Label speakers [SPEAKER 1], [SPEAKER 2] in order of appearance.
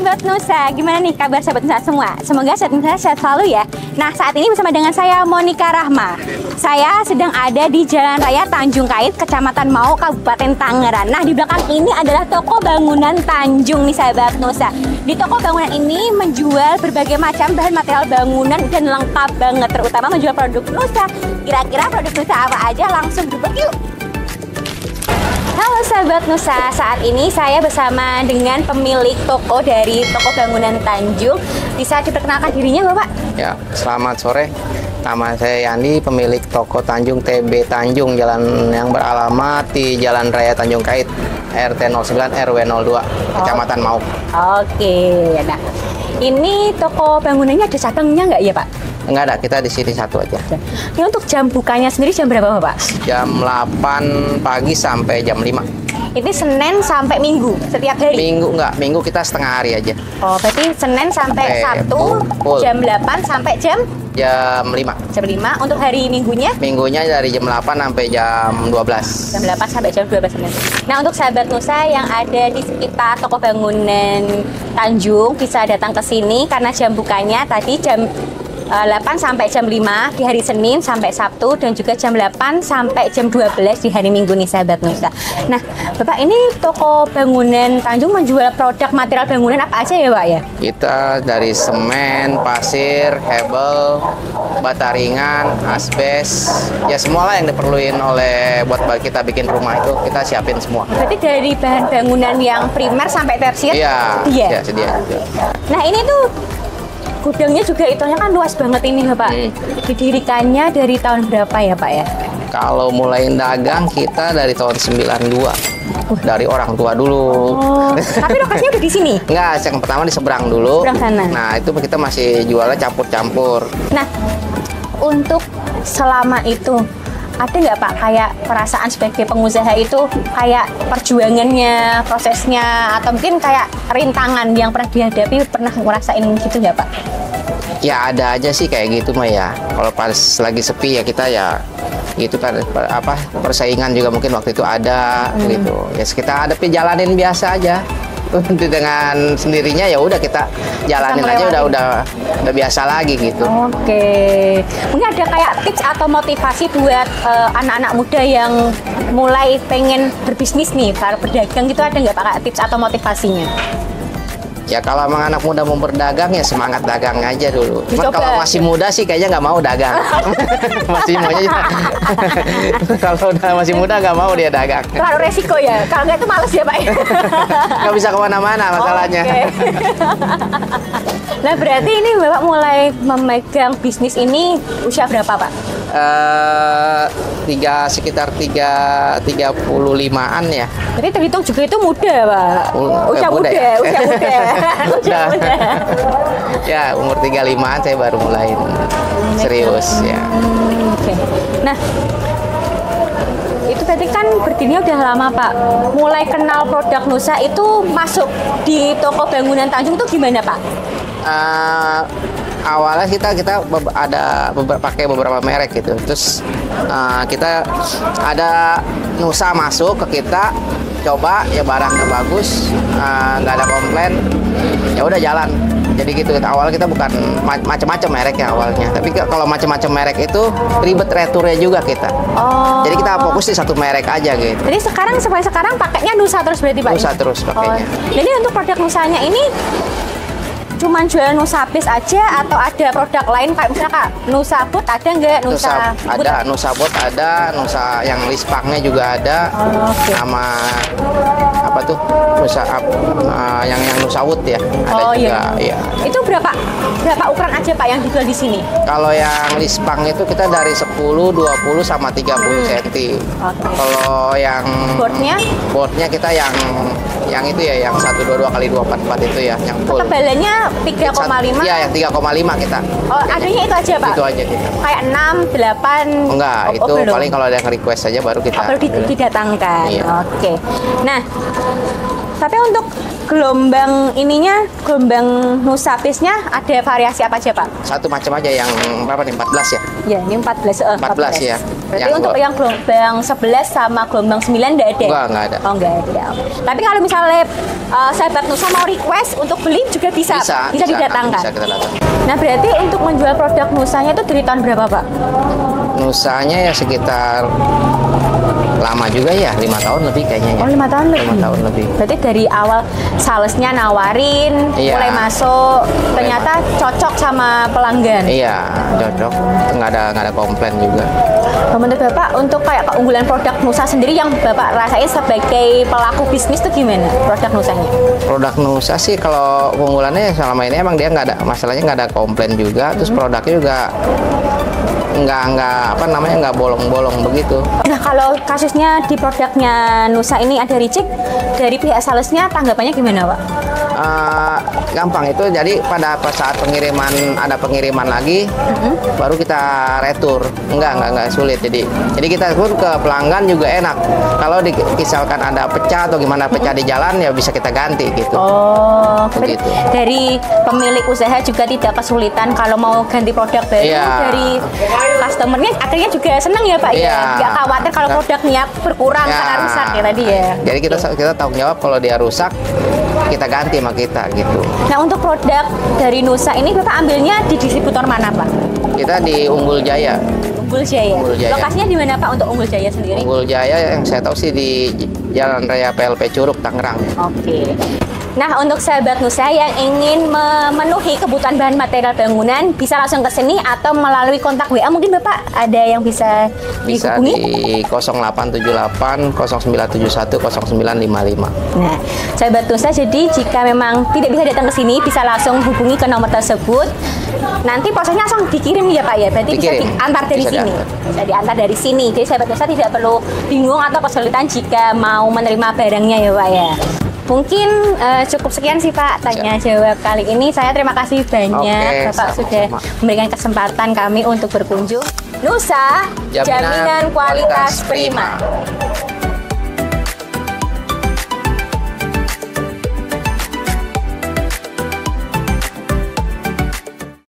[SPEAKER 1] Sahabat Nusa, gimana nih kabar Sahabat Nusa semua? Semoga Sahabat Nusa sehat selalu ya. Nah, saat ini bersama dengan saya Monica Rahma. Saya sedang ada di Jalan Raya Tanjung Kait, Kecamatan Mau, Kabupaten Tangerang. Nah, di belakang ini adalah toko bangunan Tanjung nih Sahabat Nusa. Di toko bangunan ini menjual berbagai macam bahan material bangunan dan lengkap banget, terutama menjual produk Nusa. Kira-kira produk Nusa apa aja? Langsung duduk yuk. Halo Sahabat Nusa, saat ini saya bersama dengan pemilik toko dari toko bangunan Tanjung. Bisa diperkenalkan dirinya Bapak?
[SPEAKER 2] Ya, selamat sore. Nama saya Yani, pemilik toko Tanjung TB Tanjung, jalan yang beralamat di Jalan Raya Tanjung Kait, RT 09 RW 02, Kecamatan Mau.
[SPEAKER 1] Oke, nah ini toko bangunannya ada cabangnya nggak ya Pak?
[SPEAKER 2] Enggak ada, kita di sini satu aja.
[SPEAKER 1] Ini untuk jam bukanya sendiri jam berapa Bapak?
[SPEAKER 2] Jam 8 pagi sampai jam 5.
[SPEAKER 1] Ini Senin sampai Minggu, setiap hari?
[SPEAKER 2] Minggu enggak, Minggu kita setengah hari aja.
[SPEAKER 1] Oh, berarti Senin sampai Sabtu,
[SPEAKER 2] full.
[SPEAKER 1] jam 8 sampai jam
[SPEAKER 2] 5.
[SPEAKER 1] Jam 5. Untuk hari Minggunya?
[SPEAKER 2] Minggunya dari jam 8 sampai jam 12.
[SPEAKER 1] Jam 8 sampai jam 12 Senin. Nah, untuk Sahabat Nusa yang ada di sekitar toko bangunan Tanjung, bisa datang ke sini karena jam bukanya tadi jam 8 sampai jam 5 di hari Senin sampai Sabtu, dan juga jam 8 sampai jam 12 di hari Minggu nih Sahabat Nusa. Nah, Bapak, ini toko bangunan Tanjung menjual produk material bangunan apa aja ya Pak ya?
[SPEAKER 2] Kita dari semen, pasir, hebel, bata ringan, asbes, ya semualah yang diperluin oleh buat kita bikin rumah itu kita siapin semua.
[SPEAKER 1] Berarti dari bahan bangunan yang primer sampai tersier?
[SPEAKER 2] Iya, ya, sedia.
[SPEAKER 1] Nah, ini tuh gudangnya juga itunya kan luas banget ini Bapak. Didirikannya dari tahun berapa ya Pak ya?
[SPEAKER 2] Kalau mulai dagang kita dari tahun 92. Dari orang tua dulu.
[SPEAKER 1] Oh, tapi lokasinya udah di sini?
[SPEAKER 2] Enggak, yang pertama di seberang dulu.
[SPEAKER 1] Seberang sana.
[SPEAKER 2] Nah, itu kita masih jualnya campur-campur.
[SPEAKER 1] Nah, untuk selama itu ada nggak Pak kayak perasaan sebagai pengusaha itu kayak perjuangannya, prosesnya, atau mungkin kayak rintangan yang pernah dihadapi, pernah ngerasain gitu nggak Pak?
[SPEAKER 2] Ya ada aja sih kayak gitu mah ya. Kalau pas lagi sepi ya kita ya gitu kan, apa persaingan juga mungkin waktu itu ada gitu. Ya kita hadapi, jalanin biasa aja. Dengan sendirinya ya udah kita jalanin aja, udah biasa lagi gitu.
[SPEAKER 1] Oke. Mungkin ada kayak tips atau motivasi buat anak-anak muda yang mulai pengen berbisnis nih, para pedagang gitu, ada nggak Pak kayak tips atau motivasinya?
[SPEAKER 2] Ya kalau emang anak muda mau berdagang ya semangat dagang aja dulu. Cuma kalau masih muda sih kayaknya nggak mau dagang. Masih maunya kalau udah masih muda nggak mau dia dagang.
[SPEAKER 1] Terlalu resiko ya. Kalau nggak itu males ya Pak.
[SPEAKER 2] Nggak bisa kemana-mana masalahnya.
[SPEAKER 1] Okay. Nah, berarti ini Bapak mulai memegang bisnis ini usia berapa Pak?
[SPEAKER 2] Sekitar 35-an ya.
[SPEAKER 1] Jadi terhitung juga itu muda Pak. Usia muda.
[SPEAKER 2] Ya, umur 35-an saya baru mulai serius ya.
[SPEAKER 1] Oke. Nah, itu tadi kan berdirinya udah lama Pak. Mulai kenal produk Nusa itu masuk di toko bangunan Tanjung tuh gimana Pak?
[SPEAKER 2] Awalnya kita ada pakai beberapa merek gitu. Terus kita ada Nusa masuk ke kita, coba ya barangnya bagus, nggak ada komplain, ya udah jalan. Jadi gitu. Awalnya kita bukan macam-macam merek ya awalnya, tapi kalau macam-macam merek itu ribet returnya juga kita. Oh. Jadi kita fokus di satu merek aja gitu.
[SPEAKER 1] Jadi sampai sekarang pakainya Nusa terus berarti Pak?
[SPEAKER 2] Nusa terus pakainya.
[SPEAKER 1] Jadi untuk produk Nusanya ini cuman jualan Nusa Base aja atau ada produk lain kayak misalnya Kak, Nusa Boot ada nggak?
[SPEAKER 2] Nusa ada, Nusa Boot ada, Nusa yang lispangnya juga ada, sama apa tuh Nusa yang Nusa Wood ya ada juga. Iya. Itu
[SPEAKER 1] berapa ukuran aja Pak yang dijual di sini?
[SPEAKER 2] Kalau yang lispang itu kita dari 10, 20 sama 30 cm. Kalau yang boardnya kita yang itu ya, yang 122 x 244 itu ya, yang full.
[SPEAKER 1] Ketebalannya 3,5?
[SPEAKER 2] Iya, yang 3,5 kita.
[SPEAKER 1] Oh, adanya itu aja Pak?
[SPEAKER 2] Itu aja kita.
[SPEAKER 1] Kayak 6, 8?
[SPEAKER 2] Enggak, itu paling kalau ada yang request saja baru kita.
[SPEAKER 1] Baru didatangkan.
[SPEAKER 2] Iya.
[SPEAKER 1] Oke. Nah, tapi untuk gelombang ininya, gelombang Nusa Peace-nya ada variasi apa aja Pak?
[SPEAKER 2] Satu macam aja yang berapa nih? 14 ya?
[SPEAKER 1] Ya, ini 14.
[SPEAKER 2] 14 ya.
[SPEAKER 1] Berarti untuk yang gelombang 11 sama gelombang 9 enggak ada?
[SPEAKER 2] Enggak ada.
[SPEAKER 1] Oh, enggak ada. Tapi kalau misalnya sahabat Nusa mau request untuk beli juga bisa didatangkan.
[SPEAKER 2] Bisa kita datang.
[SPEAKER 1] Nah, berarti untuk menjual produk Nusanya itu dari tahun berapa, Pak?
[SPEAKER 2] Nusanya ya sekitar lama juga ya, 5 tahun lebih kayaknya ya.
[SPEAKER 1] Oh, 5 tahun lebih.
[SPEAKER 2] 5 tahun lebih.
[SPEAKER 1] Berarti dari awal salesnya nawarin, mulai masuk, ternyata cocok sama pelanggan.
[SPEAKER 2] Iya, cocok. Nggak ada komplain juga.
[SPEAKER 1] Menurut Bapak, untuk kayak keunggulan produk Nusa sendiri yang Bapak rasain sebagai pelaku bisnis itu gimana produk Nusanya?
[SPEAKER 2] Produk Nusa sih kalau keunggulannya selama ini emang dia nggak ada masalahnya, nggak ada komplain juga. Terus produknya juga nggak bolong-bolong begitu.
[SPEAKER 1] Nah, kalau kasusnya di produknya Nusa ini ada reject dari pihak salesnya, tanggapannya gimana, Pak?
[SPEAKER 2] Gampang itu, jadi pada saat ada pengiriman lagi baru kita retur, nggak sulit. Jadi kita pun ke pelanggan juga enak. Kalau misalkan ada pecah atau gimana pecah di jalan ya bisa kita ganti gitu.
[SPEAKER 1] Oh, begitu. Dari pemilik usaha juga tidak kesulitan kalau mau ganti produk baru. Dari customernya akhirnya juga senang ya Pak ya. Nggak khawatir kalau produknya berkurang karena rusak ya tadi ya.
[SPEAKER 2] Jadi kita tanggung jawab kalau dia rusak kita ganti sama kita gitu.
[SPEAKER 1] Nah, untuk produk dari Nusa ini Bapak ambilnya di distributor mana Pak?
[SPEAKER 2] Kita di Unggul Jaya.
[SPEAKER 1] Unggul Jaya. Lokasinya di mana Pak untuk Unggul Jaya sendiri?
[SPEAKER 2] Unggul Jaya yang saya tahu sih di Jalan Raya PLP Curug, Tangerang.
[SPEAKER 1] Oke. Nah, untuk sahabat Nusa yang ingin memenuhi kebutuhan bahan material bangunan, bisa langsung ke sini atau melalui kontak WA. Mungkin Bapak ada yang bisa dihubungi?
[SPEAKER 2] Di 0878 0971 0955.
[SPEAKER 1] Nah, sahabat Nusa, jadi jika memang tidak bisa datang ke sini, bisa langsung hubungi ke nomor tersebut. Nanti prosesnya langsung dikirim ya Pak ya. Berarti bisa diantar dari sini. Bisa diantar dari sini. Jadi sahabat Nusa tidak perlu bingung atau kesulitan jika mau menerima barangnya ya Pak ya. Mungkin cukup sekian sih Pak tanya jawab kali ini. Saya terima kasih banyak Bapak sudah memberikan kesempatan kami untuk berkunjung. Nusa, jaminan kualitas prima.